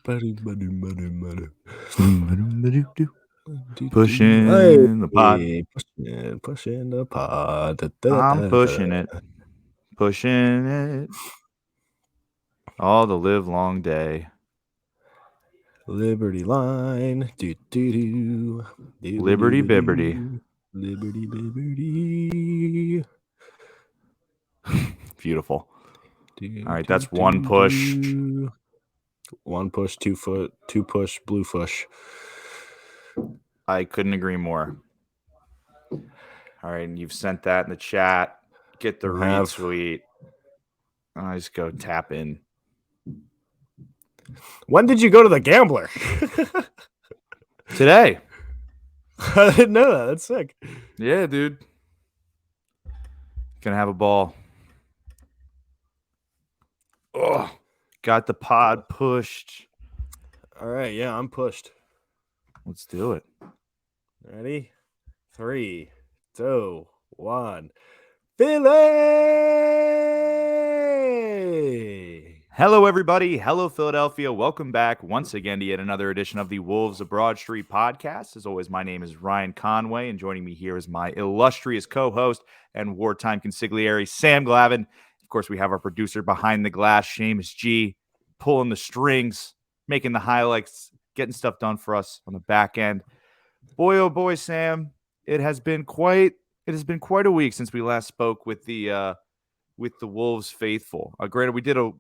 Pushing the pod. Hey, pushing the pod. I'm pushing it. Pushing it. All the live long day. Liberty line. Liberty Bibberty. Liberty Bibberty. Beautiful. All right, that's one push. One push, 2 foot, 2 push, blue push. I couldn't agree more. All right, and you've sent that in the chat. Get the retweet. I just go tap in. When did you go to the Gambler? Today. I didn't know that. That's sick. Yeah, dude. Gonna have a ball. Oh, got the pod pushed. All right, yeah, I'm pushed. Let's do it. Ready? 3, 2, 1. Philly! Hello, everybody. Hello, Philadelphia. Welcome back once again to yet another edition of the Wolves of Broad Street podcast. As always, my name is Ryan Conway, and joining me here is my illustrious co-host and wartime consigliere, Sam Glavin. Of course, we have our producer behind the glass, Seamus G, pulling the strings, making the highlights, getting stuff done for us on the back end. Boy, oh boy, Sam, it has been quite a week since we last spoke with the Wolves faithful. Granted, we did a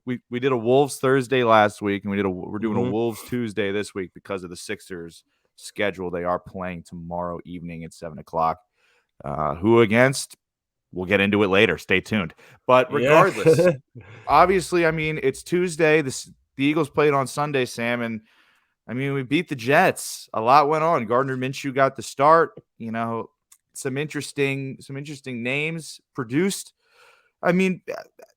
Wolves Thursday last week, and we're doing a Wolves Tuesday this week because of the Sixers schedule. They are playing tomorrow evening at 7:00. Who against? We'll get into it later. Stay tuned. But regardless, obviously, I mean, it's Tuesday. The Eagles played on Sunday, Sam, and I mean, we beat the Jets. A lot went on. Gardner Minshew got the start. You know, some interesting names produced. I mean,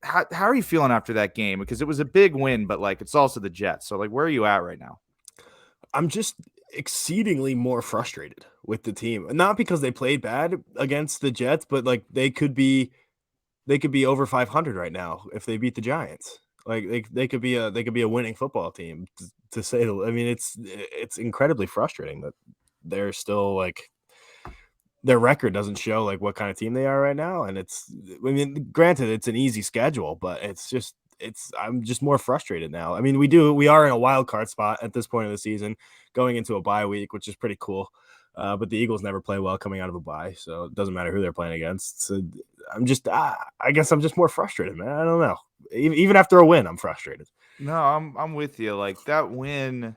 how are you feeling after that game? Because it was a big win, but like it's also the Jets. So like, where are you at right now? I'm just exceedingly more frustrated with the team. Not because they played bad against the Jets, but like they could be over 500 right now if they beat the Giants. Like they could be a winning football team to say. I mean, it's incredibly frustrating that they're still like their record doesn't show like what kind of team they are right now. And I mean, granted, it's an easy schedule, but I'm just more frustrated now. I mean, we are in a wild card spot at this point of the season, going into a bye week, which is pretty cool. But the Eagles never play well coming out of a bye, so it doesn't matter who they're playing against. So I guess I'm just more frustrated, man. I don't know. Even after a win, I'm frustrated. No, I'm with you. Like that win,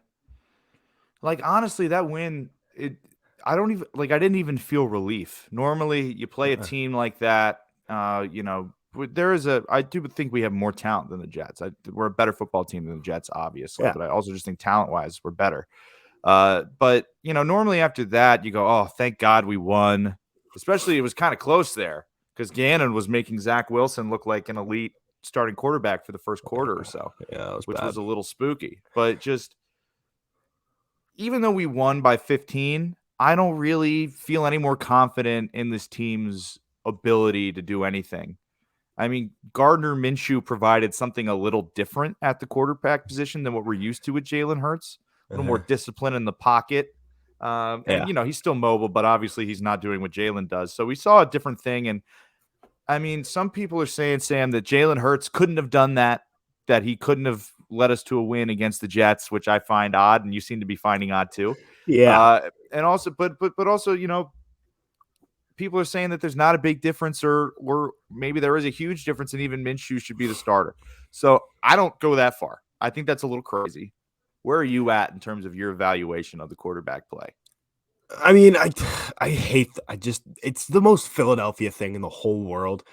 like honestly, that win, I didn't even feel relief. Normally, you play a team like that, you know, I do think we have more talent than the Jets. We're a better football team than the Jets, obviously, but I also just think talent-wise, we're better. But, you know, normally after that, you go, oh, thank God we won. Especially it was kind of close there because Gannon was making Zach Wilson look like an elite starting quarterback for the first quarter or so, which was a little spooky. But just even though we won by 15, I don't really feel any more confident in this team's ability to do anything. I mean, Gardner Minshew provided something a little different at the quarterback position than what we're used to with Jalen Hurts. A little more discipline in the pocket. And, you know, he's still mobile, but obviously he's not doing what Jalen does. So we saw a different thing. And, I mean, some people are saying, Sam, that Jalen Hurts couldn't have done that he couldn't have led us to a win against the Jets, which I find odd, and you seem to be finding odd too. Yeah. And also, but also, you know, people are saying that there's not a big difference, or maybe there is a huge difference, and even Minshew should be the starter. So I don't go that far. I think that's a little crazy. Where are you at in terms of your evaluation of the quarterback play? I mean, it's the most Philadelphia thing in the whole world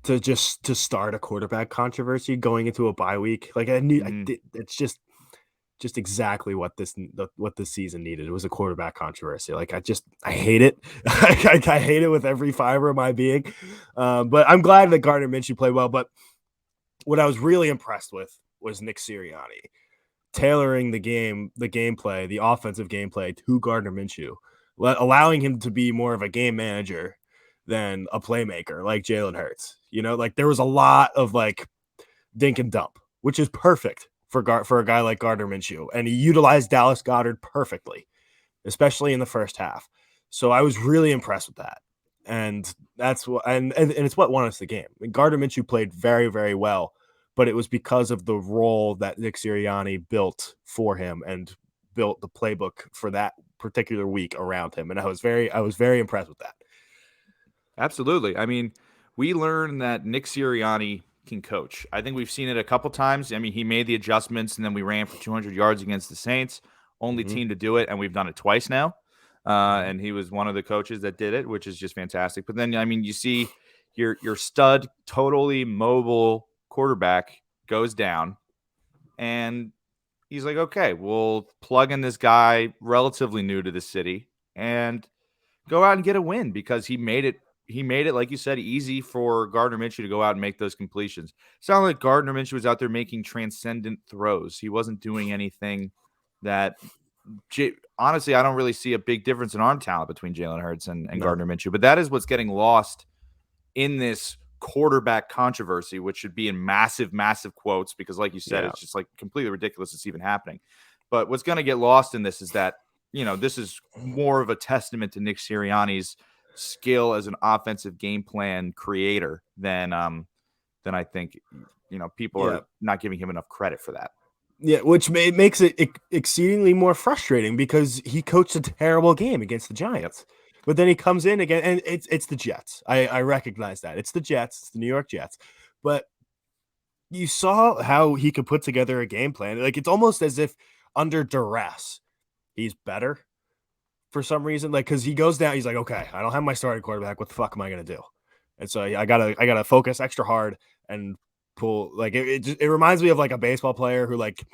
to start a quarterback controversy going into a bye week. Like it's just exactly what this season needed. It was a quarterback controversy. Like I hate it. I hate it with every fiber of my being. But I'm glad that Gardner Minshew played well. But what I was really impressed with was Nick Sirianni tailoring the gameplay, the offensive gameplay to Gardner Minshew, allowing him to be more of a game manager than a playmaker like Jalen Hurts. You know, like there was a lot of like dink and dump, which is perfect for a guy like Gardner Minshew, and he utilized Dallas Goedert perfectly, especially in the first half. So I was really impressed with that. And that's what and it's what won us the game. Gardner Minshew played very, very well, but it was because of the role that Nick Sirianni built for him and built the playbook for that particular week around him. And I was very impressed with that. Absolutely. I mean, we learned that Nick Sirianni can coach. I think we've seen it a couple times. I mean, he made the adjustments, and then we ran for 200 yards against the Saints, only Mm-hmm. team to do it, and we've done it twice now. Mm-hmm. And he was one of the coaches that did it, which is just fantastic. But then, I mean, you see your stud, totally mobile quarterback goes down, and he's like, okay, we'll plug in this guy relatively new to the city and go out and get a win because he made it. He made it, like you said, easy for Gardner Minshew to go out and make those completions. It sounded like Gardner Minshew was out there making transcendent throws. He wasn't doing anything that, honestly, I don't really see a big difference in arm talent between Jalen Hurts and No. Gardner Minshew. But that is what's getting lost in this quarterback controversy, which should be in massive, massive quotes because, like you said, Yeah. it's just like completely ridiculous it's even happening. But what's going to get lost in this is that, this is more of a testament to Nick Sirianni's skill as an offensive game plan creator than I think people Yeah. are not giving him enough credit for that. Yeah, which makes it exceedingly more frustrating because he coached a terrible game against the Yep. Giants. But then he comes in again, and it's the Jets. I recognize that. It's the Jets. It's the New York Jets. But you saw how he could put together a game plan. Like, it's almost as if under duress, he's better for some reason. Like, because he goes down, he's like, okay, I don't have my starting quarterback. What the fuck am I gonna do? And so I gotta focus extra hard and pull. Like, it reminds me of like a baseball player who like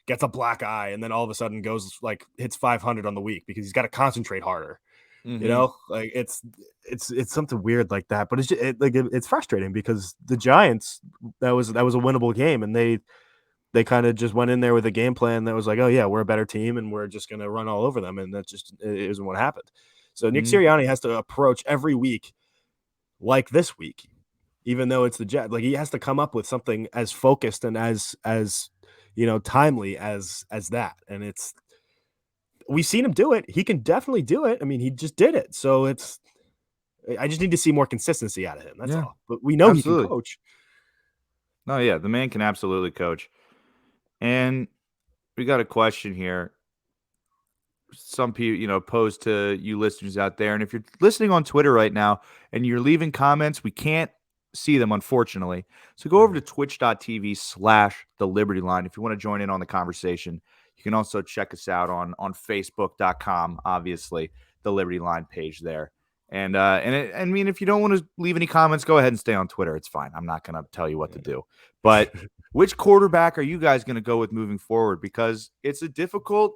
gets a black eye and then all of a sudden goes like hits 500 on the week because he's got to concentrate harder. Mm-hmm. Like it's something weird like that. But it's frustrating because the Giants, that was a winnable game, and they kind of just went in there with a game plan that was like, oh yeah, we're a better team and we're just gonna run all over them, and that just it isn't what happened. So Nick Mm-hmm. Sirianni has to approach every week like this week, even though it's the Jet. Like, he has to come up with something as focused and as timely as that. And we've seen him do it. He can definitely do it. I mean, he just did it. So I just need to see more consistency out of him. That's Yeah, all. But we know he can absolutely. coach. No, yeah, the man can absolutely coach. And we got a question here. Some people, posed to you listeners out there. And if you're listening on Twitter right now and you're leaving comments, we can't see them, unfortunately. So go over to twitch.tv/the Liberty Line if you want to join in on the conversation. You can also check us out on Facebook.com, obviously, the Liberty Line page there. And I mean, if you don't want to leave any comments, go ahead and stay on Twitter. It's fine. I'm not going to tell you what to do. But which quarterback are you guys going to go with moving forward? Because it's a difficult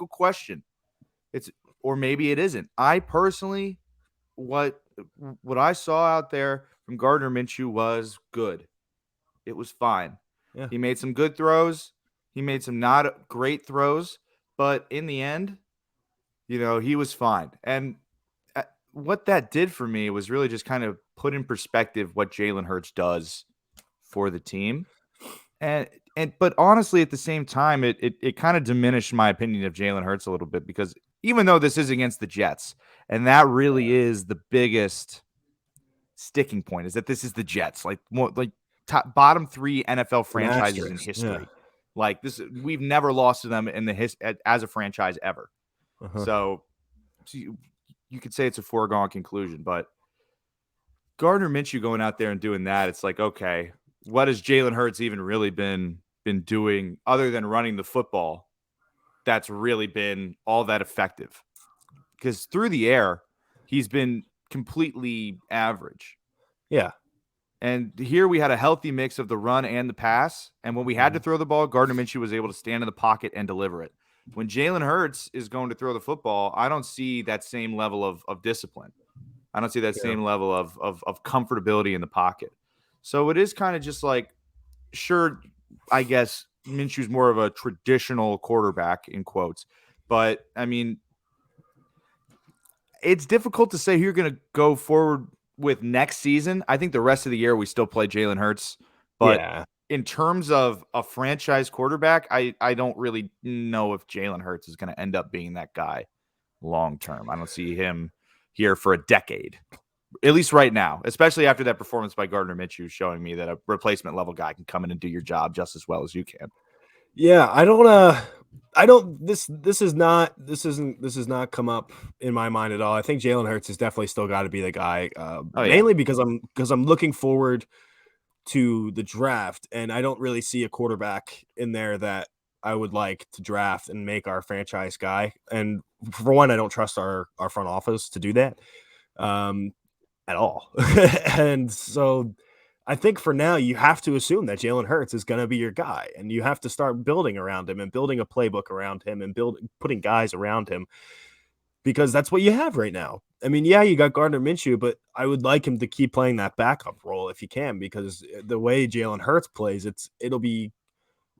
question. Or maybe it isn't. I personally, what I saw out there from Gardner Minshew was good. It was fine. Yeah. He made some good throws. He made some not great throws, but in the end, he was fine. And what that did for me was really just kind of put in perspective what Jalen Hurts does for the team. And but honestly, at the same time, it kind of diminished my opinion of Jalen Hurts a little bit because even though this is against the Jets, and that really is the biggest sticking point, is that this is the Jets, like bottom 3 NFL An franchises in asterisk. Yeah. history. Like this, we've never lost to them in as a franchise ever. Uh-huh. So you could say it's a foregone conclusion, but Gardner Minshew going out there and doing that, it's like, okay, what has Jalen Hurts even really been doing other than running the football that's really been all that effective? Because through the air, he's been completely average. Yeah. And here we had a healthy mix of the run and the pass. And when we had to throw the ball, Gardner Minshew was able to stand in the pocket and deliver it. When Jalen Hurts is going to throw the football, I don't see that same level of discipline. I don't see that same level of comfortability in the pocket. So it is kind of just like, sure, I guess Minshew's more of a traditional quarterback in quotes, but I mean, it's difficult to say who you're going to go forward with next season. I think the rest of the year we still play Jalen Hurts, but Yeah. in terms of a franchise quarterback, I don't really know if Jalen Hurts is going to end up being that guy long term. I don't see him here for a decade, at least right now, especially after that performance by Gardner Minshew showing me that a replacement level guy can come in and do your job just as well as you can. Yeah, I don't this is not this is not come up in my mind at all. I think Jalen Hurts has definitely still got to be the guy, Oh yeah, mainly because I'm looking forward to the draft, and I don't really see a quarterback in there that I would like to draft and make our franchise guy. And for one, I don't trust our front office to do that at all. And so I think for now, you have to assume that Jalen Hurts is going to be your guy, and you have to start building around him and building a playbook around him and putting guys around him because that's what you have right now. I mean, yeah, you got Gardner Minshew, but I would like him to keep playing that backup role if he can, because the way Jalen Hurts plays,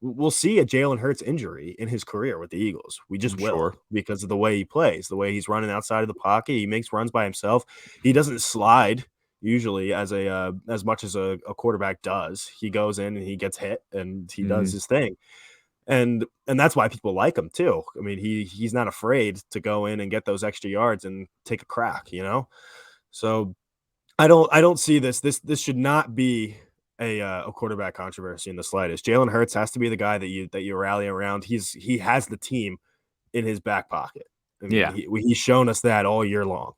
we'll see a Jalen Hurts injury in his career with the Eagles. We just will sure. because of the way he plays, the way he's running outside of the pocket. He makes runs by himself. He doesn't slide usually as much as a quarterback does. He goes in and he gets hit and he does his thing. And that's why people like him too. I mean, he's not afraid to go in and get those extra yards and take a crack, you know? So I don't see this should not be a quarterback controversy in the slightest. Jalen Hurts has to be the guy that you rally around. He has the team in his back pocket. I mean, Yeah. he's shown us that all year long.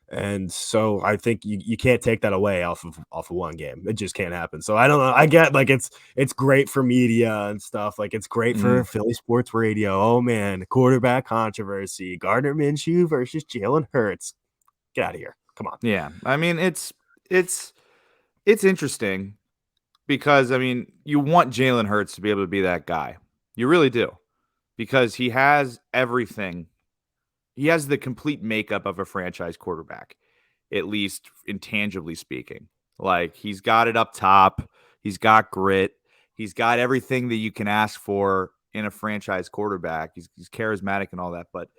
And so I think you can't take that away off of one game. It just can't happen. So I don't know. I get like it's great for media and stuff. Like it's great for Philly sports radio. Oh man, quarterback controversy. Gardner Minshew versus Jalen Hurts. Get out of here. Come on. Yeah. I mean, it's interesting because I mean, you want Jalen Hurts to be able to be that guy. You really do. Because he has everything. He has the complete makeup of a franchise quarterback, at least intangibly speaking. Like he's got it up top, he's got grit, he's got everything that you can ask for in a franchise quarterback. He's charismatic and all that, but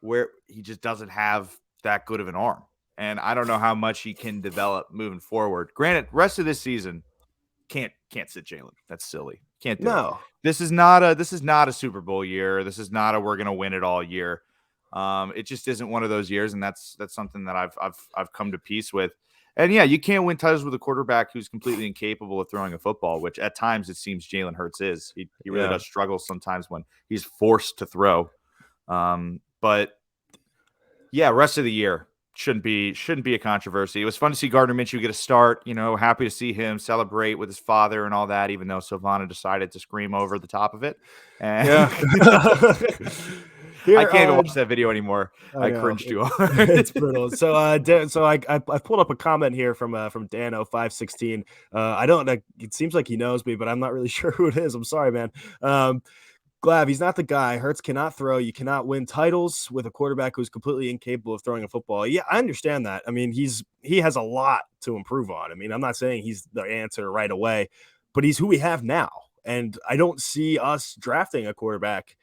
where he just doesn't have that good of an arm. And I don't know how much he can develop moving forward. Granted, rest of this season can't sit Jalen. That's silly. Can't do it. No. This is not a Super Bowl year. This is not a we're gonna win it all year. It just isn't one of those years, and that's something that I've come to peace with. And yeah, you can't win titles with a quarterback who's completely incapable of throwing a football, which at times it seems Jalen Hurts is. He really does struggle sometimes when he's forced to throw. But yeah, rest of the year shouldn't be a controversy. It was fun to see Gardner Minshew get a start. You know, happy to see him celebrate with his father and all that, even though Silvana decided to scream over the top of it. And Here, I can't even watch that video anymore. I cringed too hard. It's brutal. So, I pulled up a comment here from Dano516. I don't. It seems like he knows me, but I'm not really sure who it is. I'm sorry, man. Glav, he's not the guy. Hurts cannot throw. You cannot win titles with a quarterback who's completely incapable of throwing a football. Yeah, I understand that. I mean, he has a lot to improve on. I mean, I'm not saying he's the answer right away, but he's who we have now. And I don't see us drafting a quarterback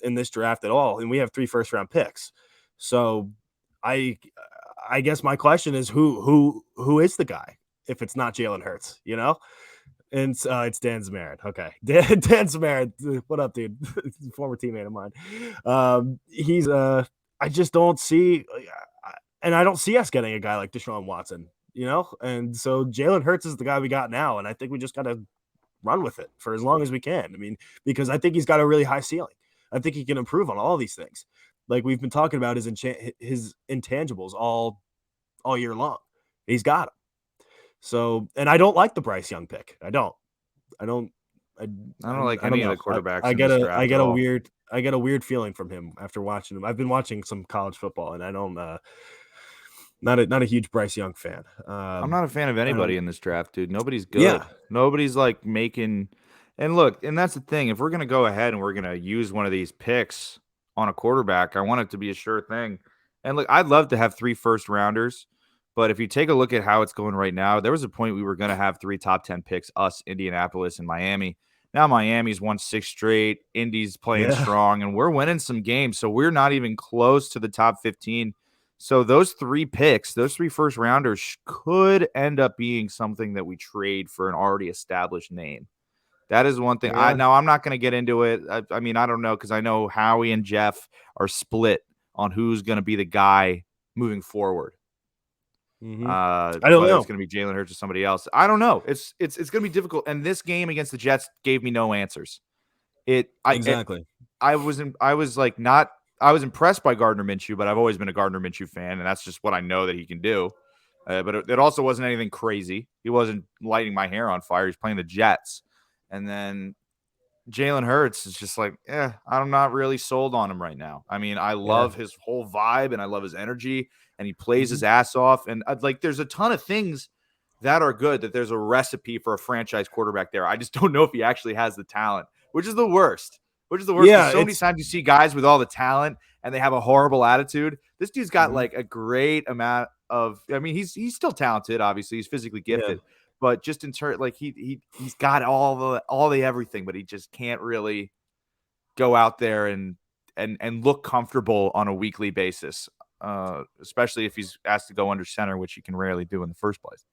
in this draft at all. And we have 3 first-round picks. So I guess my question is who is the guy if it's not Jalen Hurts, you know? And it's Dan Zamarin. Okay. Dan Zamarin. What up, dude? Former teammate of mine. He's I just don't see, and I don't see us getting a guy like Deshaun Watson, you know? And so Jalen Hurts is the guy we got now. And I think we just got to run with it for as long as we can. I mean, because I think he's got a really high ceiling. I think he can improve on all these things. Like we've been talking about his intangibles all year long. He's got them. So, and I don't like the Bryce Young pick. I don't like any of the quarterbacks. I get a weird feeling from him after watching him. I've been watching some college football, and I don't. Not a huge Bryce Young fan. I'm not a fan of anybody in this draft, dude. Nobody's good. Yeah. Nobody's like making. And look, and that's the thing. If we're gonna go ahead and we're gonna use one of these picks on a quarterback, I want it to be a sure thing. And look, I'd love to have 3 first rounders. But if you take a look at how it's going right now, there was a point we were going to have 3 top 10 picks, us, Indianapolis, and Miami. Now Miami's won 6 straight. Indy's playing strong, and we're winning some games. So we're not even close to the top 15. So those 3 picks, those 3 first rounders could end up being something that we trade for an already established name. That is one thing. Yeah. I'm not going to get into it. I mean, I don't know, because I know Howie and Jeff are split on who's going to be the guy moving forward. I don't Whether know. it's going to be Jalen Hurts or somebody else. I don't know. It's going to be difficult. And this game against the Jets gave me no answers. Exactly. I was impressed by Gardner Minshew, but I've always been a Gardner Minshew fan, and that's just what I know that he can do. But it also wasn't anything crazy. He wasn't lighting my hair on fire. He's playing the Jets. And then Jalen Hurts is just like, I'm not really sold on him right now. I mean, I love his whole vibe and I love his energy, and he plays his ass off. And there's a ton of things that are good, that there's a recipe for a franchise quarterback there. I just don't know if he actually has the talent, which is the worst. Yeah, So many times you see guys with all the talent and they have a horrible attitude. This dude's got like a great amount of, I mean, he's still talented. Obviously he's physically gifted, but just in turn, like he's got all the everything, but he just can't really go out there and look comfortable on a weekly basis. Especially if he's asked to go under center, which he can rarely do in the first place.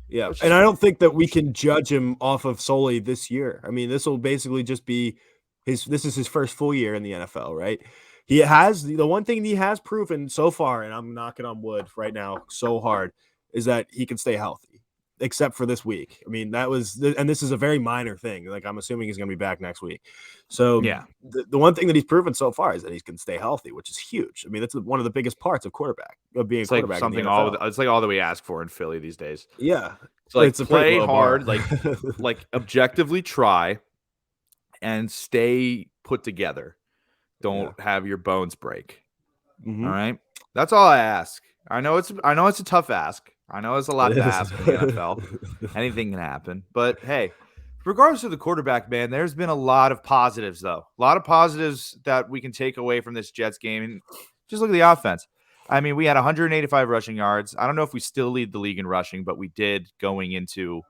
Yeah. And I don't think that we can judge him off of solely this year. I mean, this will basically just be this is his first full year in the NFL, right? He has the one thing he has proven so far, and I'm knocking on wood right now so hard, is that he can stay healthy, except for this week. I mean, and this is a very minor thing. Like, I'm assuming he's going to be back next week. So the one thing that he's proven so far is that he can stay healthy, which is huge. I mean, that's one of the biggest parts of being a quarterback. It's like all that we ask for in Philly these days. Yeah. It's like play hard, like objectively try and stay put together. Don't have your bones break. All right. That's all I ask. I know it's a tough ask. I know it's a lot to ask in the NFL. Anything can happen. But hey, regardless of the quarterback, man, there's been a lot of positives, though. A lot of positives that we can take away from this Jets game. And just look at the offense. I mean, we had 185 rushing yards. I don't know if we still lead the league in rushing, but we did going into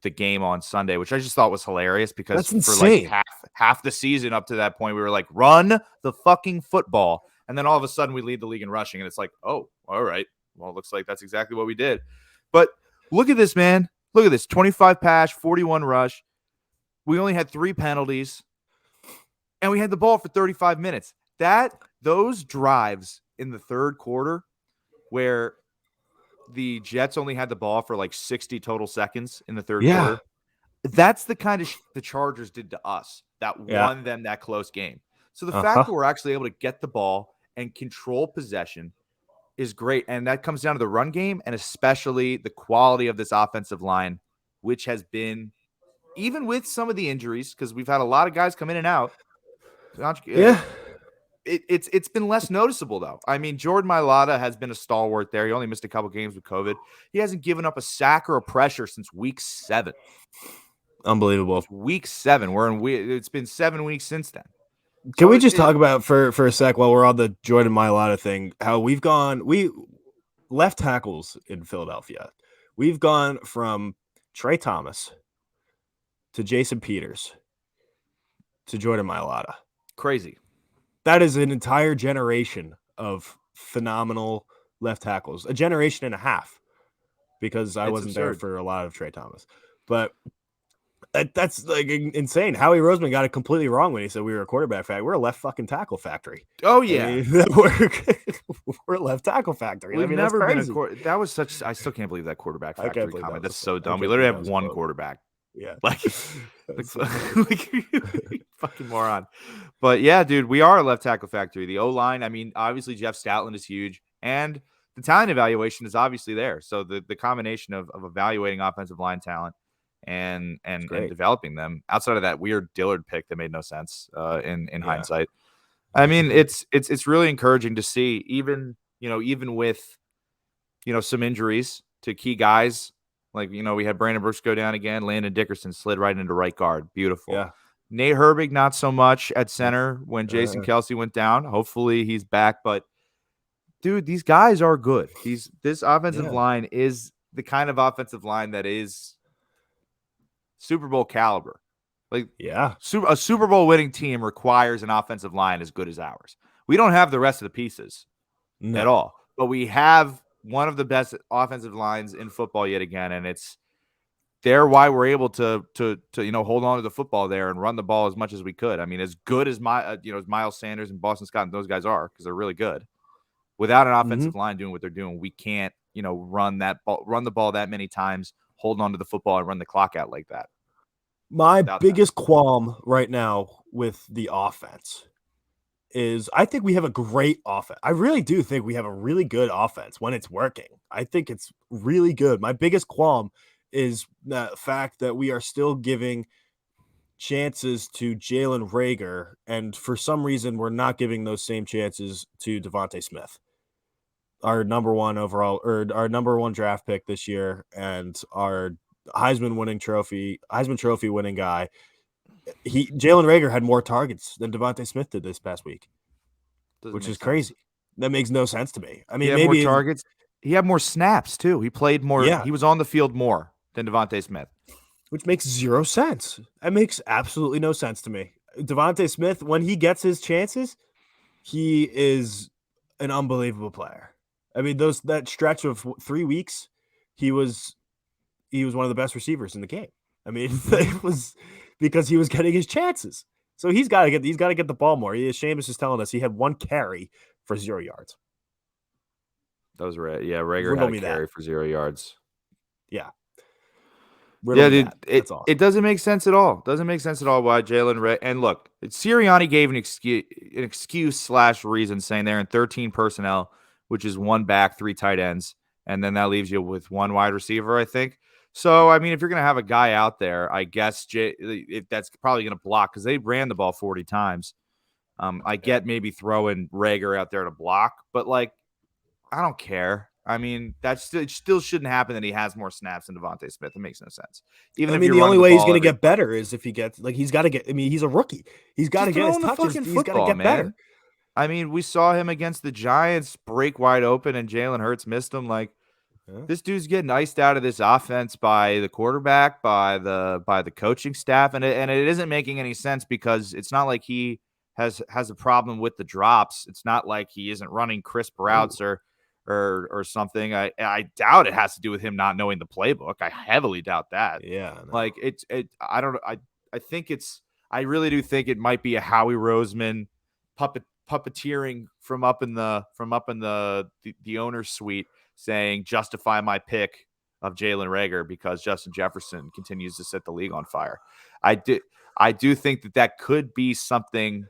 the game on Sunday, which I just thought was hilarious, because for like half the season up to that point, we were like, run the fucking football. And then all of a sudden we lead the league in rushing, and it's like, oh, all right. Well, it looks like that's exactly what we did. But look at this, man. Look at this. 25 pass, 41 rush. We only had 3 penalties, and we had the ball for 35 minutes. Those drives in the third quarter where the Jets only had the ball for like 60 total seconds in the third quarter, that's the kind of the Chargers did to us that won them that close game. So the fact that we're actually able to get the ball and control possession is great. And that comes down to the run game, and especially the quality of this offensive line, which has been, even with some of the injuries, because we've had a lot of guys come in and out. It's been less noticeable, though. I mean, Jordan Mailata has been a stalwart there. He only missed a couple games with COVID. He hasn't given up a sack or a pressure since week 7. Unbelievable. It's week 7. It's been 7 weeks since then. Can we just talk about for a sec, while we're on the Jordan Mailata thing, how we left tackles in Philadelphia. We've gone from Trey Thomas to Jason Peters to Jordan Mailata. Crazy. That is an entire generation of phenomenal left tackles, a generation and a half, because I wasn't there for a lot of Trey Thomas. But that's like insane. Howie Roseman got it completely wrong when he said we were a quarterback factory. We're a left fucking tackle factory. Oh yeah, I mean, we're a left tackle factory. We've never been that was such. I still can't believe that quarterback factory comment. That's so dumb. We literally have one quarterback. Yeah, like fucking moron. But yeah, dude, we are a left tackle factory. The O-line, I mean, obviously Jeff Stoutland is huge, and the talent evaluation is obviously there. So the combination of evaluating offensive line talent and developing them, outside of that weird Dillard pick that made no sense in hindsight. I mean, it's really encouraging to see, even with some injuries to key guys. Like, we had Brandon Brooks go down again. Landon Dickerson slid right into right guard. Beautiful. Yeah. Nate Herbig, not so much at center when Jason Kelce went down. Hopefully he's back. But, dude, these guys are good. This offensive line is the kind of offensive line that is Super Bowl caliber. Like, a Super Bowl winning team requires an offensive line as good as ours. We don't have the rest of the pieces at all. but we have one of the best offensive lines in football yet again, and it's why we're able to hold on to the football there and run the ball as much as we could. I mean, as good as as Miles Sanders and Boston Scott and those guys are, because they're really good. Without an offensive line doing what they're doing, we can't run the ball that many times, hold on to the football, and run the clock out like that. My biggest qualm right now with the offense is I think we have a great offense. I really do think we have a really good offense when it's working. I think it's really good. My biggest qualm is the fact that we are still giving chances to Jalen Reagor, and for some reason we're not giving those same chances to Devontae Smith, our number one overall or our number one draft pick this year, and our Heisman Trophy winning guy. Jalen Reagor had more targets than Devontae Smith did this past week, which is crazy. That makes no sense to me. I mean, maybe more targets. He had more snaps too. He played more. Yeah. He was on the field more than Devontae Smith, which makes zero sense. That makes absolutely no sense to me. Devontae Smith, when he gets his chances, he is an unbelievable player. I mean, that stretch of 3 weeks, he was one of the best receivers in the game. I mean, it was because he was getting his chances. So he's got to get the ball more. Shambles is telling us he had 1 carry for 0 yards. That was right. Yeah, Reagor had a carry for 0 yards. Yeah. Dude, it doesn't make sense at all. Doesn't make sense at all why Jalen and look, Sirianni gave an excuse / reason saying they're in 13 personnel, which is 1 back, 3 tight ends, and then that leaves you with 1 wide receiver, I think. So, I mean, if you're going to have a guy out there, I guess that's probably going to block because they ran the ball 40 times. I get maybe throwing Reagor out there to block, but like, I don't care. I mean, it still shouldn't happen that he has more snaps than Devontae Smith. It makes no sense. Even the only way he's going to get better is if he gets he's got to get. I mean, he's a rookie. He's got to get his touches. He's got to get better. I mean, we saw him against the Giants break wide open, and Jalen Hurts missed him. Like, this dude's getting iced out of this offense by the quarterback, by the coaching staff, and it isn't making any sense because it's not like he has a problem with the drops. It's not like he isn't running crisp routes or something. I doubt it has to do with him not knowing the playbook. I heavily doubt that. Yeah. No. Like I don't know. I think I really do think it might be a Howie Roseman puppeteering from up in the owner's suite saying justify my pick of Jalen Reagor because Justin Jefferson continues to set the league on fire. I do think that could be something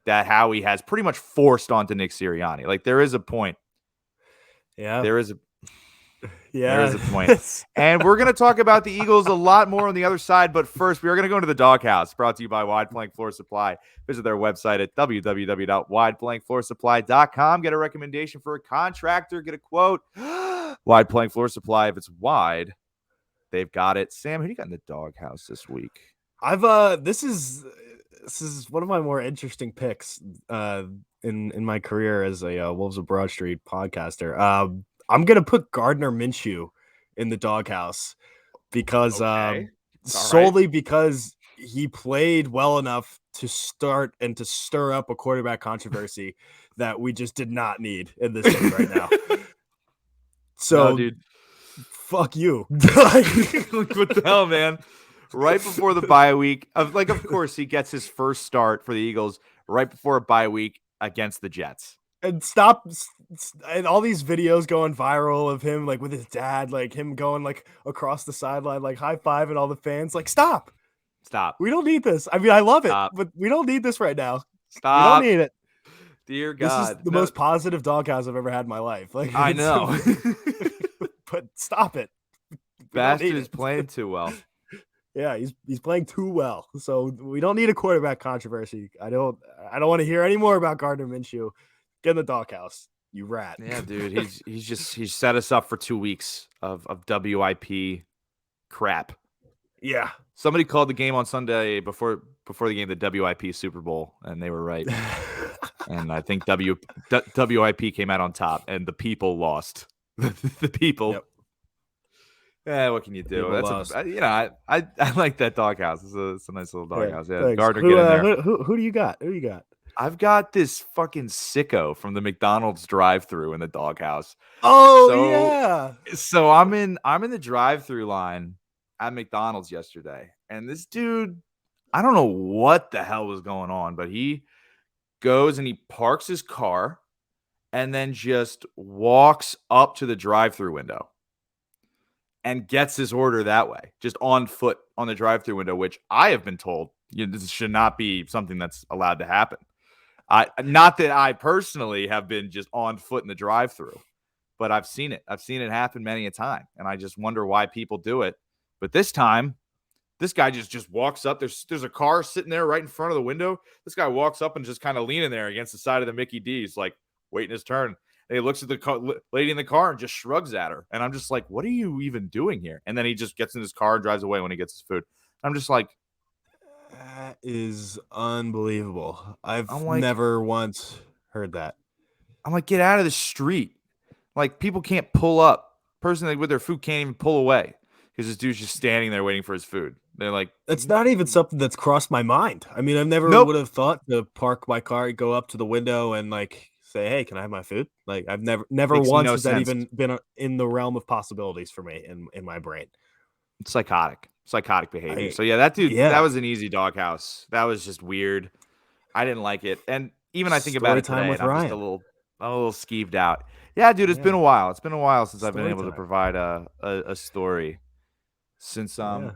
that Howie has pretty much forced onto Nick Sirianni. Like there is a point. Yeah. There is a point. And we're going to talk about the Eagles a lot more on the other side. But first, we are going to go into the doghouse, brought to you by Wide Plank Floor Supply. Visit their website at www.wideplankfloorsupply.com. Get a recommendation for a contractor. Get a quote. Wide Plank Floor Supply. If it's wide, they've got it. Sam, who do you got in the doghouse this week? This is one of my more interesting picks in my career as a Wolves of Broad Street podcaster. I'm going to put Gardner Minshew in the doghouse because because he played well enough to start and to stir up a quarterback controversy that we just did not need in this league right now. So, dude, fuck you. What the hell, man? Right before the bye week, of course, he gets his first start for the Eagles right before a bye week against the Jets. And and all these videos going viral of him like with his dad, like him going like across the sideline, like high fiving all the fans. Like, stop. We don't need this. I mean, I love it, but we don't need this right now. Stop. We don't need it. Dear God. This is the most positive doghouse I've ever had in my life. Like, I know. But stop it. Bastard is playing too well. Yeah, he's playing too well. So we don't need a quarterback controversy. I don't want to hear any more about Gardner Minshew. Get in the doghouse, you rat. Yeah, dude. He's set us up for 2 weeks of WIP crap. Yeah. Somebody called the game on Sunday before the game the WIP Super Bowl, and they were right. And I think WIP came out on top, and the people lost. The people. Yep. Yeah, what can you do? I like that doghouse. It's a nice little doghouse. Yeah, thanks. Gardner, get in there. Who do you got? I've got this fucking sicko from the McDonald's drive-thru in the doghouse. Oh So yeah. so I'm in the drive-thru line at McDonald's yesterday, and this dude, I don't know what the hell was going on, but he goes and he parks his car and then just walks up to the drive-thru window and gets his order that way, just on foot on the drive-thru window, which I have been told, this should not be something that's allowed to happen. Not that I personally have been just on foot in the drive-thru, but I've seen it. I've seen it happen many a time, and I just wonder why people do it. But this time, this guy just walks up. There's a car sitting there right in front of the window. This guy walks up and just kind of leaning there against the side of the Mickey D's, like waiting his turn. And he looks at the lady in the car and just shrugs at her. And I'm just like, what are you even doing here? And then he just gets in his car and drives away when he gets his food. I'm just like, That is unbelievable. I'm I've like, never once heard that. I'm like, get out of the street. Like, people can't pull up. Person like, with their food can't even pull away because this dude's just standing there waiting for his food. They're like, It's not even something that's crossed my mind. I mean, I never nope. would have thought to park my car, go up to the window, and like say, "Hey, can I have my food?" Like, I've never Makes once no has that sense. even been in the realm of possibilities for me in my brain. Psychotic behavior. So yeah, that dude, that Yeah. was an easy doghouse. That was just weird. I didn't like it. And even I think about Story it time today, with and I'm a Ryan. little skeeved out. Yeah, dude, it's been Yeah. a while. It's been a while since I've been Story able to time. provide a story. Since Yeah.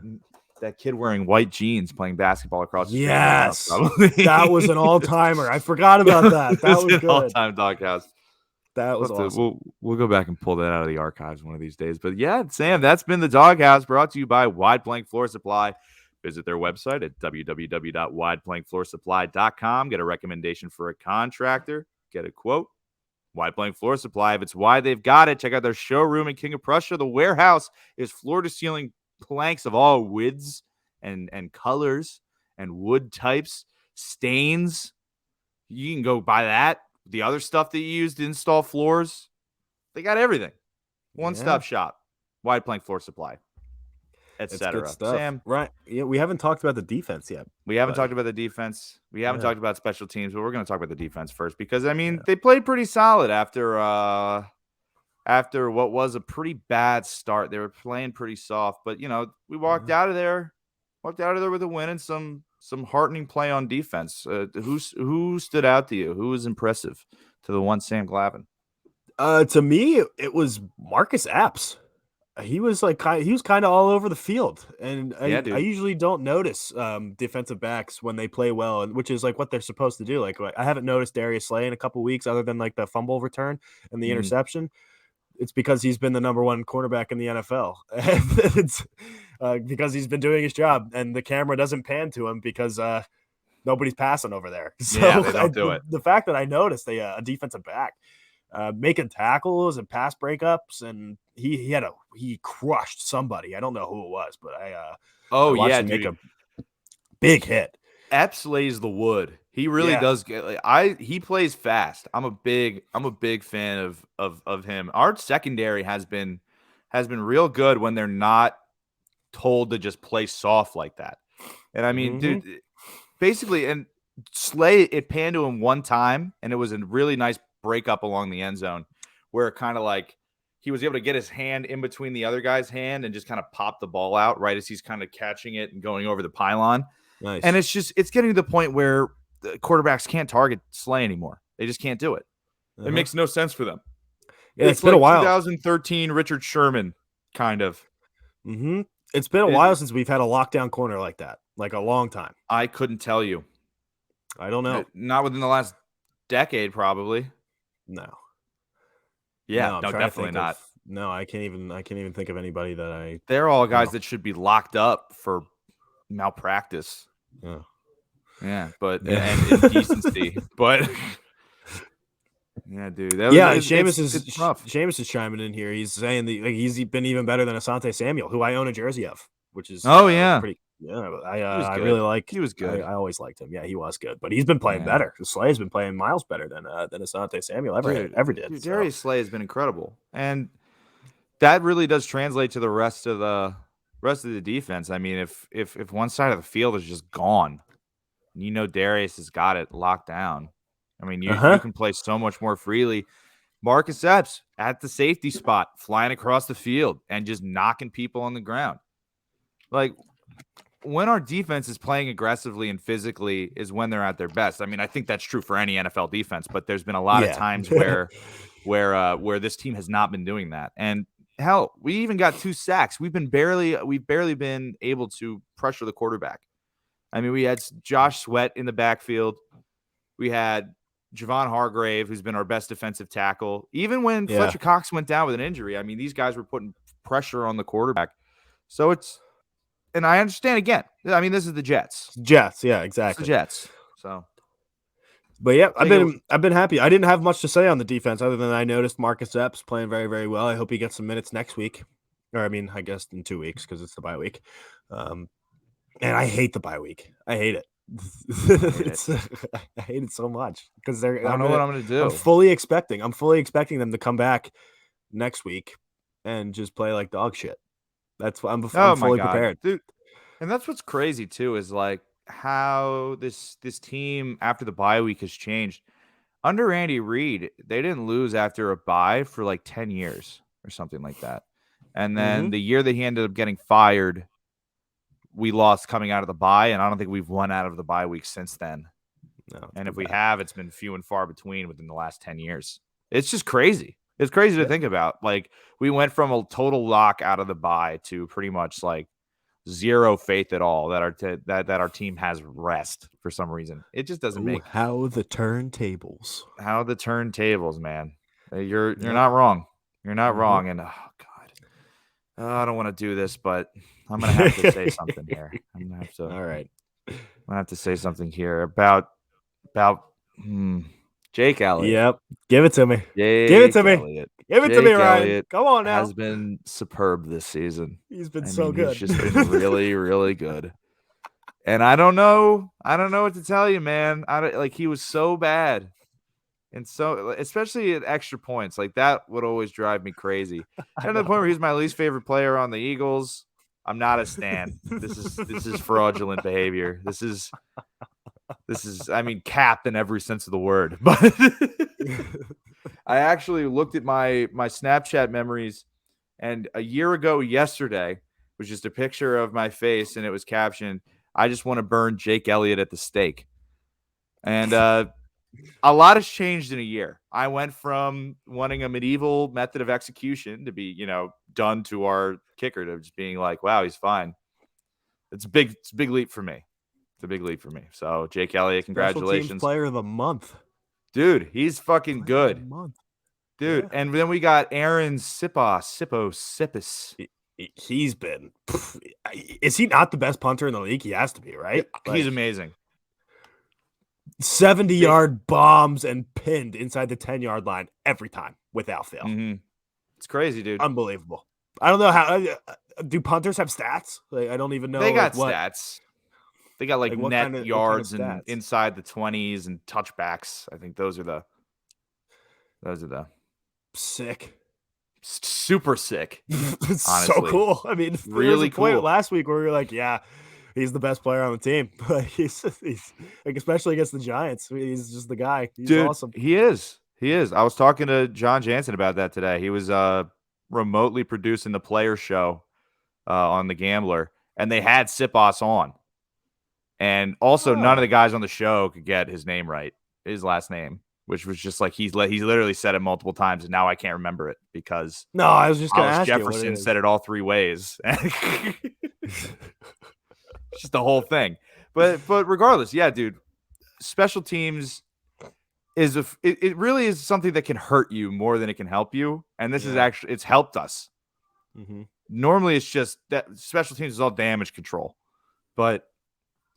that kid wearing white jeans playing basketball across the street from my house, Yes. probably. That was an all-timer. I forgot about that. That It's was an good. all-time doghouse. That was awesome. We'll go back and pull that out of the archives one of these days. But yeah, Sam, that's been the Doghouse, brought to you by Wide Plank Floor Supply. Visit their website at www.wideplankfloorsupply.com. Get a recommendation for a contractor. Get a quote. Wide Plank Floor Supply. If it's wide, they've got it. Check out their showroom in King of Prussia. The warehouse is floor-to-ceiling planks of all widths and colors and wood types, stains. You can go buy that. The other stuff that you use to install floors, they got everything. One-stop shop. Wide Plank Floor Supply, It's good etc. stuff. Sam, Right. Yeah, we haven't talked about the defense yet. we haven't buddy. talked about the defense. We haven't Yeah. talked about special teams, but we're going to talk about the defense first because I mean, they played pretty solid after what was a pretty bad start. They were playing pretty soft, but we walked out of there with a win and some heartening play on defense. Who stood out to you? Who was impressive to the one Sam Glavine? To me, it was Marcus Epps. He was kind of all over the field, and Yeah, I dude. usually don't notice defensive backs when they play well, and which is like what they're supposed to do. Like I haven't noticed Darius Slay in a couple weeks, other than like the fumble return and the interception. It's because he's been the number one cornerback in the NFL. It's because he's been doing his job, and the camera doesn't pan to him because nobody's passing over there. So Yeah, they don't do it. The fact that I noticed a defensive back making tackles and pass breakups, and he crushed somebody. I don't know who it was, but I watched him make a big hit. Epps lays the wood. He really does he plays fast. I'm a big fan of him. Our secondary has been real good when they're not told to just play soft like that. And I mean, dude, basically, and Slay, it panned to him one time, and it was a really nice breakup along the end zone where it kind of like he was able to get his hand in between the other guy's hand and just kind of pop the ball out right as he's kind of catching it and going over the pylon. Nice. And it's getting to the point where the quarterbacks can't target Slay anymore. They just can't do it. It makes no sense for them. Yeah, it's been like a while. 2013 Richard Sherman, kind of. It's been a while since we've had a lockdown corner like that, like a long time. I couldn't tell you. I don't know. Not within the last decade, probably. No. Yeah, no, definitely not. No, I can't even think of anybody that I. They're all guys that should be locked up for malpractice. Yeah, but and indecency. But yeah, dude. Seamus is chiming in here. He's saying that he's been even better than Asante Samuel, who I own a jersey of, which is pretty. Yeah, I really like. He was good. I always liked him. Yeah, he was good, but he's been playing better. Slay's been playing miles better than Asante Samuel ever did. Dude, Darius Slay has been incredible, and that really does translate to the rest of the defense. I mean, if one side of the field is just gone, Darius has got it locked down. I mean, you can play so much more freely. Marcus Epps at the safety spot, flying across the field and just knocking people on the ground. Like, when our defense is playing aggressively and physically is when they're at their best. I mean, I think that's true for any NFL defense, but there's been a lot of times where this team has not been doing that. And hell, we even got 2 sacks. We've barely been able to pressure the quarterback. I mean, we had Josh Sweat in the backfield. We had Javon Hargrave, who's been our best defensive tackle. Even when Fletcher Cox went down with an injury, I mean, these guys were putting pressure on the quarterback. So and I understand again. I mean, this is the Jets. Jets, yeah, exactly. It's the Jets. So, but yeah, I've been happy. I didn't have much to say on the defense other than I noticed Marcus Epps playing very, very well. I hope he gets some minutes next week, or I mean, I guess in 2 weeks because it's the bye week. And I hate the bye week. I hate it. I hate it so much because I don't know what I'm going to do. I'm fully expecting them to come back next week and just play like dog shit. That's what I'm fully prepared, dude. And that's what's crazy too is like how this team after the bye week has changed. Under Andy Reid, they didn't lose after a bye for like 10 years or something like that. And then the year that he ended up getting fired, we lost coming out of the bye, and I don't think we've won out of the bye week since then. No, and if we have, it's been few and far between within the last 10 years. It's just crazy. It's crazy to think about. Like, we went from a total lock out of the bye to pretty much like zero faith at all that our team has rest for some reason. It just doesn't make how the turntables, man. You're not wrong. You're not wrong. And oh god, I don't want to do this, but I'm gonna have to say something here. I'm gonna have to. All right. I'm gonna have to say something here about Jake Elliott. Yep. Give it to me. Give it to me. Give it to me, Ryan. Elliott Come on now. Has been superb this season. He's been so good. He's just been really, really good. And I don't know what to tell you, man. He was so bad. And so, especially at extra points, like that would always drive me crazy. And to the point where he's my least favorite player on the Eagles. I'm not a stan. This is fraudulent behavior. This is I mean, capped in every sense of the word. But I actually looked at my Snapchat memories, and a year ago yesterday was just a picture of my face, and it was captioned, "I just want to burn Jake Elliott at the stake." And a lot has changed in a year. I went from wanting a medieval method of execution to be, done to our kicker to just being like, wow, he's fine. It's a big leap for me. It's a big leap for me. So Jake Elliott, congratulations. Special teams player of the month. Dude, he's fucking good. Dude, yeah. And then we got Aaron Sippos. He's been – is he not the best punter in the league? He has to be, right? He's amazing. 70-yard bombs and pinned inside the 10-yard line every time without fail. Mm-hmm. It's crazy, dude. Unbelievable. I don't know how do punters have stats? Like, I don't even know. They got stats. They got net kind of, yards and inside the 20s and touchbacks. I think those are the sick. Super sick. It's so cool. I mean, really cool. Point last week where we were like, yeah, he's the best player on the team. But he's like, especially against the Giants. He's just the guy. He's awesome. He is. I was talking to John Jansen about that today. He was remotely producing the player show on The Gambler, and they had Sippos on. And also, none of the guys on the show could get his name right, his last name, which was just like he's literally said it multiple times, and now I can't remember it because I was just going to ask Jefferson said it all 3 ways. Just the whole thing. But regardless, yeah, dude, special teams is it really is something that can hurt you more than it can help you, and this is actually it's helped us. Mm-hmm. Normally, it's just that special teams is all damage control, but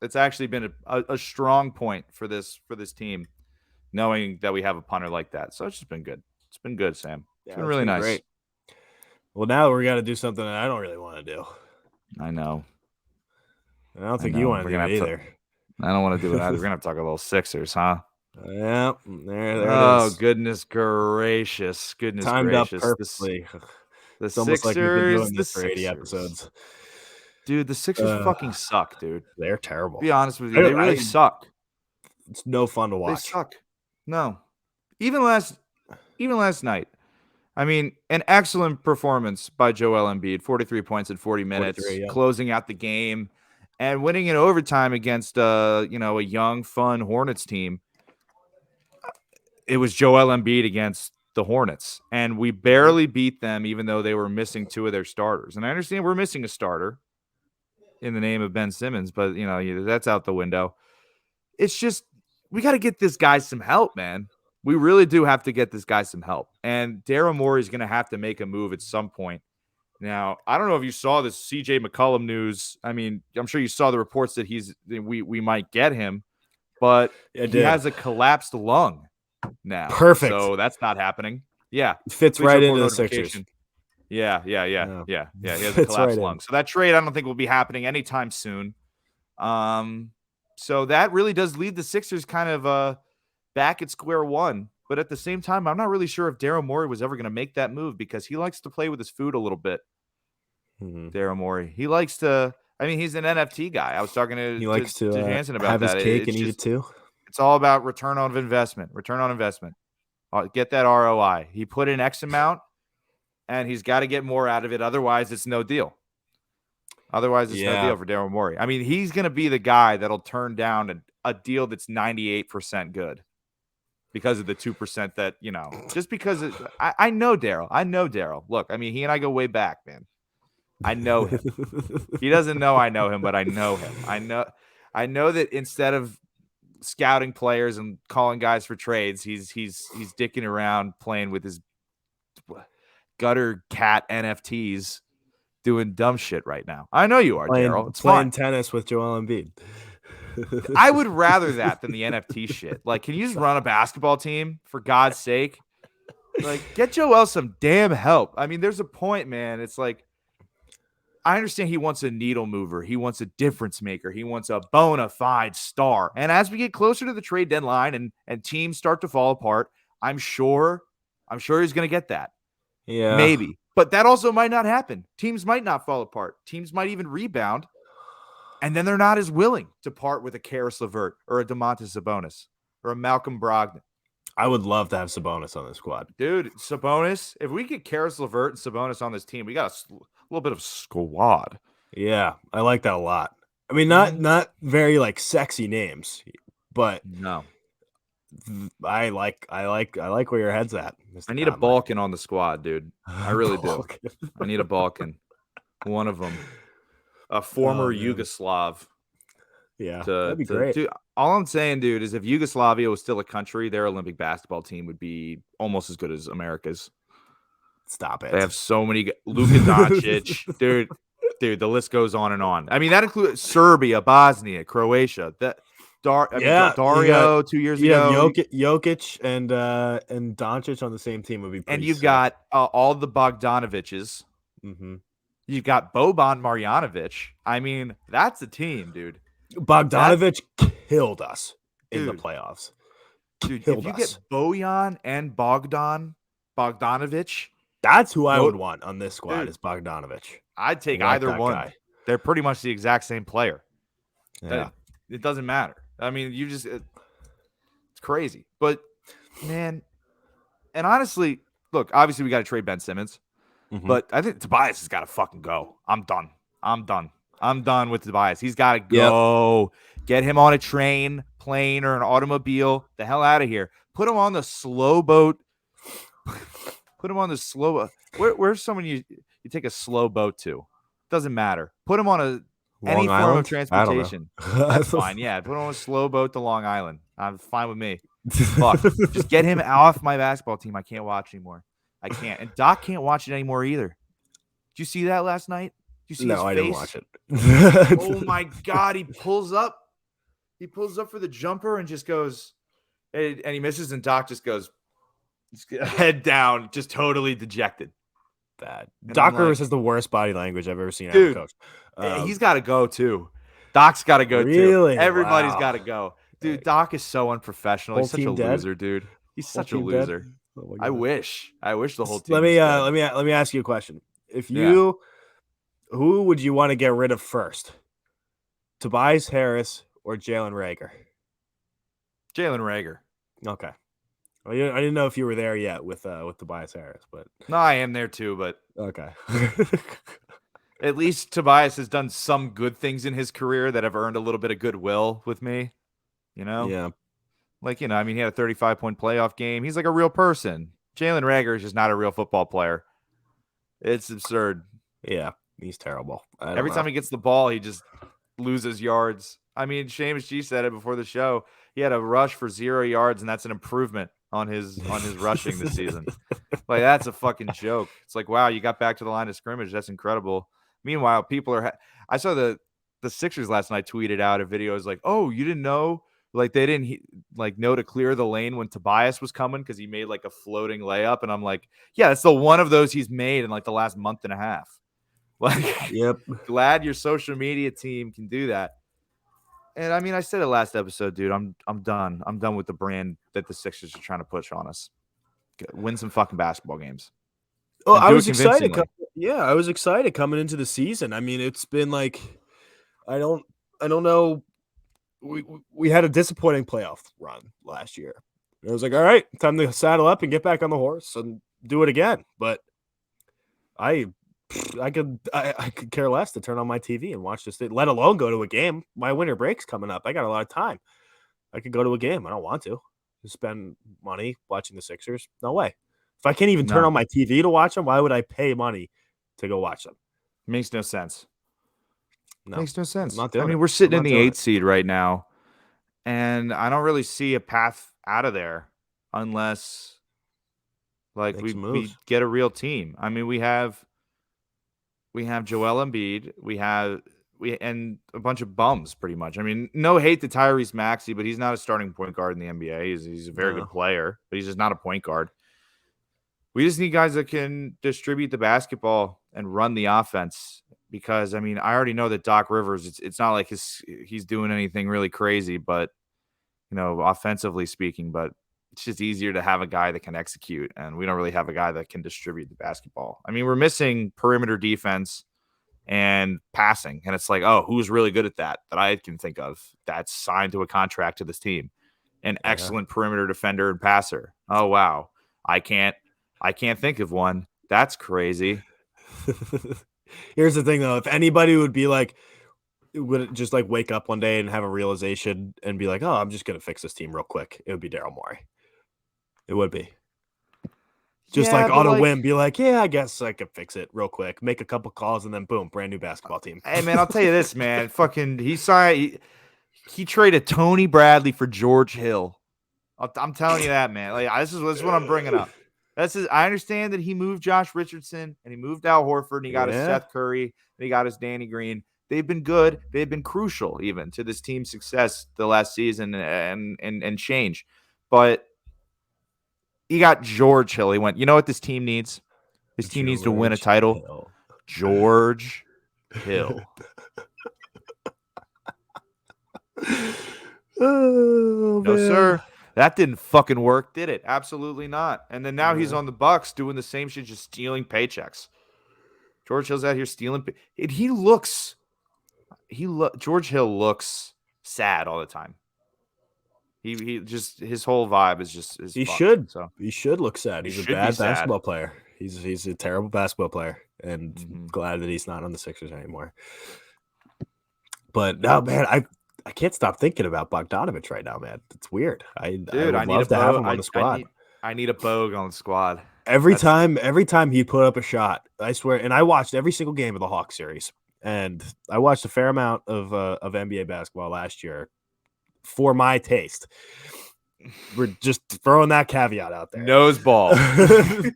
it's actually been a strong point for this team, knowing that we have a punter like that. So it's just been good. It's been good, Sam. It's been really nice. Great. Well, now we got to do something that I don't really want to do. I know. I don't think you want to do it either. I don't want to do it either. We're gonna have to talk a little Sixers, huh? Yeah, there it is. Oh, goodness gracious. Timed up perfectly. The It's almost Sixers, like we've been doing this for 80 episodes. Dude, the Sixers fucking suck, dude. They're terrible. To be honest with you, they really suck. It's no fun to watch. They suck. No. Even last night. I mean, an excellent performance by Joel Embiid, 43 points in 40 minutes, 43, yeah. closing out the game and winning in overtime against a young, fun Hornets team. It was Joel Embiid against the Hornets, and we barely beat them even though they were missing two of their starters. And I understand we're missing a starter in the name of Ben Simmons, but that's out the window. It's just we got to get this guy some help, man. We really do have to get this guy some help. And Daryl Morey is going to have to make a move at some point. Now, I don't know if you saw this CJ McCollum news. I mean, I'm sure you saw the reports that we might get him, but he has a collapsed lung now. Perfect. So that's not happening. Yeah. Fits right into the Sixers. Yeah. He has a collapsed lung. So that trade I don't think will be happening anytime soon. So that really does leave the Sixers kind of back at square one. But at the same time, I'm not really sure if Daryl Morey was ever going to make that move because he likes to play with his food a little bit. Daryl Morey. He likes to – I mean, he's an NFT guy. I was talking to Jansen about have that. His cake and eat it too. It's all about return on investment. Get that ROI. He put in X amount, and he's got to get more out of it. Otherwise, it's no deal. No deal for Daryl Morey. I mean, he's going to be the guy that'll turn down a deal that's 98% good because of the 2% that, just because I know Daryl. Look, I mean, he and I go way back, man. I know him. He doesn't know I know him, but I know him. I know that instead of scouting players and calling guys for trades, he's dicking around playing with his gutter cat NFTs, doing dumb shit right now. I know you are, Daryl. It's playing fine. Tennis with Joel Embiid. I would rather that than the NFT shit. Like, can you just run a basketball team for God's sake? Like, get Joel some damn help. I mean, there's a point, man. It's like, I understand he wants a needle mover. He wants a difference maker. He wants a bona fide star. And as we get closer to the trade deadline and teams start to fall apart, I'm sure he's going to get that. Yeah. Maybe. But that also might not happen. Teams might not fall apart. Teams might even rebound. And then they're not as willing to part with a Karis LeVert or a Domantas Sabonis or a Malcolm Brogdon. I would love to have Sabonis on this squad. Dude, Sabonis, if we get Karis LeVert and Sabonis on this team, we got a little bit of squad. Yeah, I like that a lot. I mean, not very like sexy names, but no. I like where your head's at. I need a Balkan on the squad, dude. I really do. I need a Balkan. One of them. A former Yugoslav. Yeah, that'd be great. Dude, all I'm saying, dude, is if Yugoslavia was still a country, their Olympic basketball team would be almost as good as America's. Stop it. They have so many Luka Doncic, dude. The list goes on and on. I mean, that includes Serbia, Bosnia, Croatia. Dario 2 years ago. Jokic and Doncic on the same team would be. And you've got all the Bogdanoviches. Mm-hmm. You've got Boban Marjanovic. I mean, that's a team, dude. Bogdanovic killed us in the playoffs. Dude, if you get Bojan and Bogdanovic, that's who I would want on this squad. Is Bogdanovic. I'd take either one. Guy. They're pretty much the exact same player. Yeah, it doesn't matter. I mean, it's crazy. But man, and honestly, look, obviously we got to trade Ben Simmons, but I think Tobias has got to fucking go. I'm done with Tobias. He's got to go. Yep. Get him on a train, plane, or an automobile. The hell out of here. Put him on the slow boat. Where's someone you take a slow boat to? Doesn't matter. Put him on any form of transportation. That's fine. Yeah, put him on a slow boat to Long Island. I'm fine with me. Fuck. Just get him off my basketball team. I can't watch anymore. I can't. And Doc can't watch it anymore either. Did you see that last night? Did you see his face? I didn't watch it. Oh my God. He pulls up for the jumper and just goes, and he misses, and Doc just goes, head down, just totally dejected. Bad. Doc Rivers has the worst body language I've ever seen. Dude, he's got to go too. Doc's got to go too. Everybody's got to go. Dude, Doc is so unprofessional. He's such a loser, dude. He's such a loser. Oh, I wish the whole team. Let me ask you a question. If you, who would you want to get rid of first? Tobias Harris or Jalen Reagor? Jalen Reagor. Okay. I didn't know if you were there yet with Tobias Harris, but No, I am there too, but okay. at least Tobias has done some good things in his career that have earned a little bit of goodwill with me. You know, Yeah. like I mean, he had a 35-point playoff game. He's like a real person. Jalen Reagor is just not a real football player. It's absurd. Yeah. He's terrible. I don't Every know. time he gets the ball, he just loses yards. I mean, Seamus G said it before the show. He had a rush for 0 yards, and that's an improvement on his rushing this season. Like, that's a fucking joke. It's like, wow, you got back to the line of scrimmage. That's incredible. Meanwhile, people are I saw the Sixers last night tweeted out a video. It was like, oh, you didn't know? Like, they didn't know to clear the lane when Tobias was coming because he made like a floating layup. And I'm like, yeah, that's the one of those he's made in like the last month and a half. Like, Yep. glad your social media team can do that. And I mean, I said it last episode, dude. I'm done. I'm done with the brand that the Sixers are trying to push on us. Win some fucking basketball games. Oh, And I do was it excited. convincingly. I was excited coming into the season. I mean, it's been like I don't know. We had a disappointing playoff run last year. It was like, all right, time to saddle up and get back on the horse and do it again. But I could care less to turn on my TV and watch this, let alone go to a game. My winter break's coming up. I got a lot of time. I could go to a game. I don't want to spend money watching the Sixers. No way. If I can't even turn No. on my TV to watch them, why would I pay money to go watch them? Makes no sense. No, Makes no sense. I'm not I doing mean, it. we're sitting I'm in not the doing 8th seed right now, and I don't really see a path out of there unless like Make some we moves. get a real team. I mean, we have Joel Embiid, and a bunch of bums pretty much. I mean, no hate to Tyrese Maxey, but he's not a starting point guard in the NBA. He's a very good player, but he's just not a point guard. We just need guys that can distribute the basketball and run the offense because, I mean, I already know that Doc Rivers, it's not like he's doing anything really crazy, but, offensively speaking, but it's just easier to have a guy that can execute, and we don't really have a guy that can distribute the basketball. I mean, we're missing perimeter defense and passing, and it's like, oh, who's really good at that I can think of that's signed to a contract to this team? An excellent perimeter defender and passer. Oh, wow. I can't think of one. That's crazy. Here's the thing, though. If anybody would be like, would just like wake up one day and have a realization and be like, oh, I'm just going to fix this team real quick, it would be Daryl Morey. It would be. Just like on a whim, be like, yeah, I guess I could fix it real quick. Make a couple calls and then boom, brand new basketball team. Hey, man, I'll tell you this, man. Fucking, he traded Tony Bradley for George Hill. I'm telling you that, man. Like, this is what I'm bringing up. I understand that he moved Josh Richardson and he moved Al Horford and he got his Seth Curry and he got his Danny Green. They've been good. They've been crucial even to this team's success the last season and change. But he got George Hill. He went, you know what this team needs? This team needs to win a title. Hill. George Hill. Oh, no, man. sir. That didn't fucking work, did it? Absolutely not. And then now he's on the Bucks doing the same shit, just stealing paychecks. George Hill's out here stealing. George Hill looks sad all the time. He just, his whole vibe is just he should look sad. He's a bad basketball player. He's a terrible basketball player, and glad that he's not on the Sixers anymore. But no, man, I can't stop thinking about Bogdanovich right now, man. It's weird. I would love to have him on the squad. I need a Bogue on the squad. Every time he put up a shot, I swear, and I watched every single game of the Hawks series, and I watched a fair amount of NBA basketball last year for my taste. We're just throwing that caveat out there. Noseball.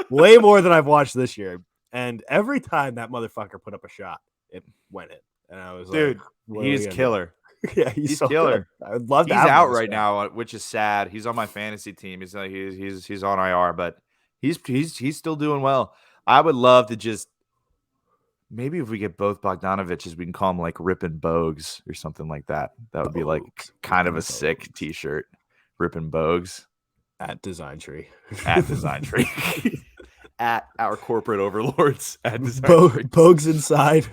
Way more than I've watched this year. And every time that motherfucker put up a shot, it went in. And I was dude, like, he's killer. Yeah, he's so killer. Good. I would love to he's have him out right now, which is sad. He's on my fantasy team. He's on IR, but he's still doing well. I would love to just maybe if we get both Bogdanoviches, we can call him like Rippin' Bogues or something like that. That would be like kind of a sick t-shirt. Rippin' Bogues at Design Tree. At Design Tree. At our corporate overlords at Design Tree. Bogues inside.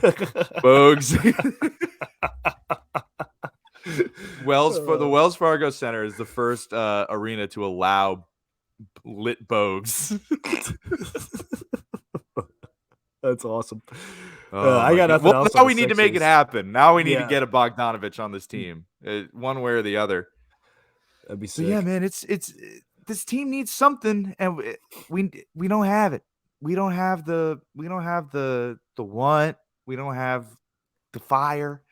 Bogues. The Wells Fargo Center is the first arena to allow lit bogues. That's awesome. Oh I got nothing else. Now On we the need to make it Sixers. happen. Now we need to Yeah. get a Bogdanovich on this team, one way or the other. That'd be But sick. yeah, man, it's this team needs something, and we don't have it. We don't have the want. We don't have the fire.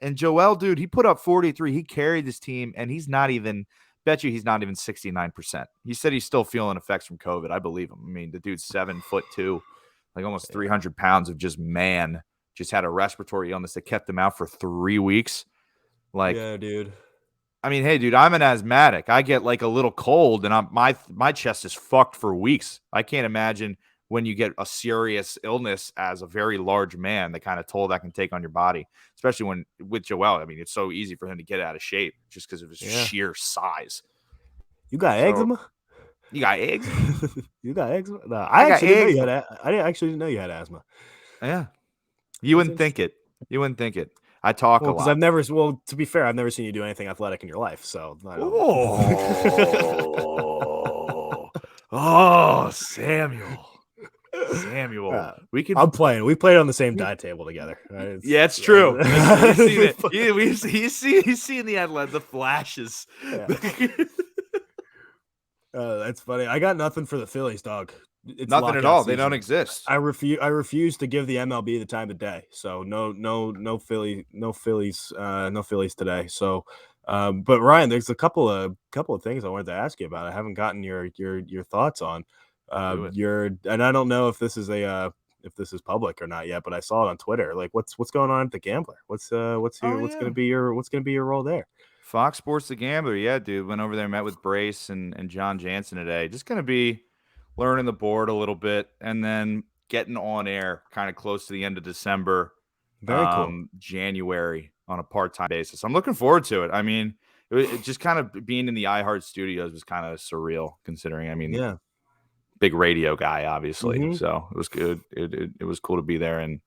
And Joel, dude, he put up 43. He carried this team, and he's not even. Bet you he's not even 69%. He said he's still feeling effects from COVID. I believe him. I mean, the dude's 7'2", like almost 300 pounds of just man. Just had a respiratory illness that kept him out for 3 weeks. Like, yeah, dude. I mean, hey, dude, I'm an asthmatic. I get like a little cold, and my chest is fucked for weeks. I can't imagine when you get a serious illness as a very large man, the kind of toll that can take on your body, especially when with Joel. I mean, it's so easy for him to get out of shape just because of his sheer size. You got eczema? You got eczema? You got eczema? No, I actually didn't know you had. I actually didn't know you had asthma. Yeah, you wouldn't think it. You wouldn't think it. I talk a lot. Because I've never. Well, to be fair, I've never seen you do anything athletic in your life. So. I don't. Oh, Samuel. I'm playing. We played on the same dive table together. Right? It's true. We've seen it. He's seen the flashes. Yeah. That's funny. I got nothing for the Phillies, dog. It's nothing at all. Season. They don't exist. I refuse to give the MLB the time of day. So no Phillies today. So, but Ryan, there's a couple of things I wanted to ask you about. I haven't gotten your thoughts on. And I don't know if this is public or not yet, but I saw it on Twitter. Like, what's going on at the Gambler? What's gonna be your role there? Fox Sports The Gambler, yeah, dude. Went over there, met with Brace and John Jansen today. Just gonna be learning the board a little bit, and then getting on air kind of close to the end of December, Very cool. January on a part-time basis. I'm looking forward to it. I mean, it just kind of being in the iHeart studios was kind of surreal, considering, I mean, big radio guy, obviously. Mm-hmm. So it was good. It was cool to be there and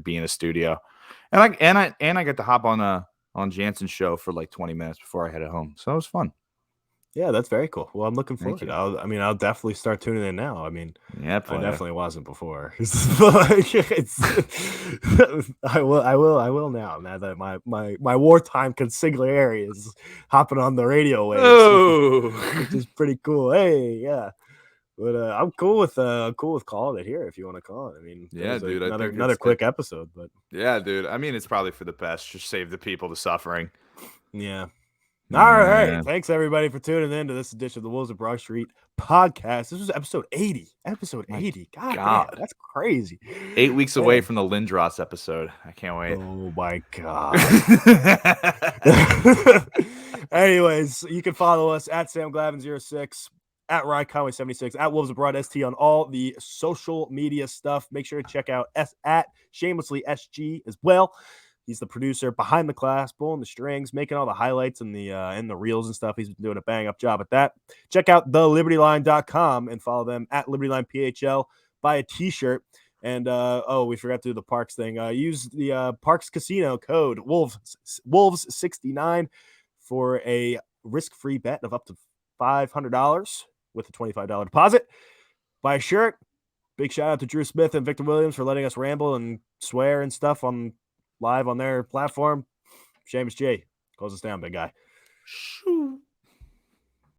be in a studio, and I got to hop on Jansen's show for like 20 minutes before I headed home. So it was fun. Yeah, that's very cool. Well, I'm looking forward to it. I'll definitely start tuning in now. I mean, I definitely wasn't before. I will now. Now that my wartime consigliere is hopping on the radio waves, which is pretty cool. Hey, yeah. But I'm cool with calling it here if you want to call it. I mean, yeah, dude. Another quick episode, but yeah, dude. I mean, it's probably for the best. Just save the people the suffering. Yeah. All right. Thanks, everybody, for tuning in to this edition of the Wolves of Broad Street podcast. This was episode 80. Episode 80. God. Man, that's crazy. 8 weeks away from the Lindros episode. I can't wait. Oh, my God. Anyways, you can follow us at SamGlavin06, at Ryan Conway 76, at Wolves of Broad ST on all the social media stuff. Make sure to check out at Shamelessly SG as well. He's the producer behind the glass, pulling the strings, making all the highlights and the reels and stuff. He's been doing a bang up job at that. Check out thelibertyline.com and follow them at LibertyLinePHL. Buy a t-shirt. And we forgot to do the Parks thing. Use the Parks Casino code Wolves69 for a risk-free bet of up to $500 with a $25 deposit. Buy a shirt. Big shout out to Drew Smith and Victor Williams for letting us ramble and swear and stuff live on their platform. Seamus J. Close us down, big guy. Shoo.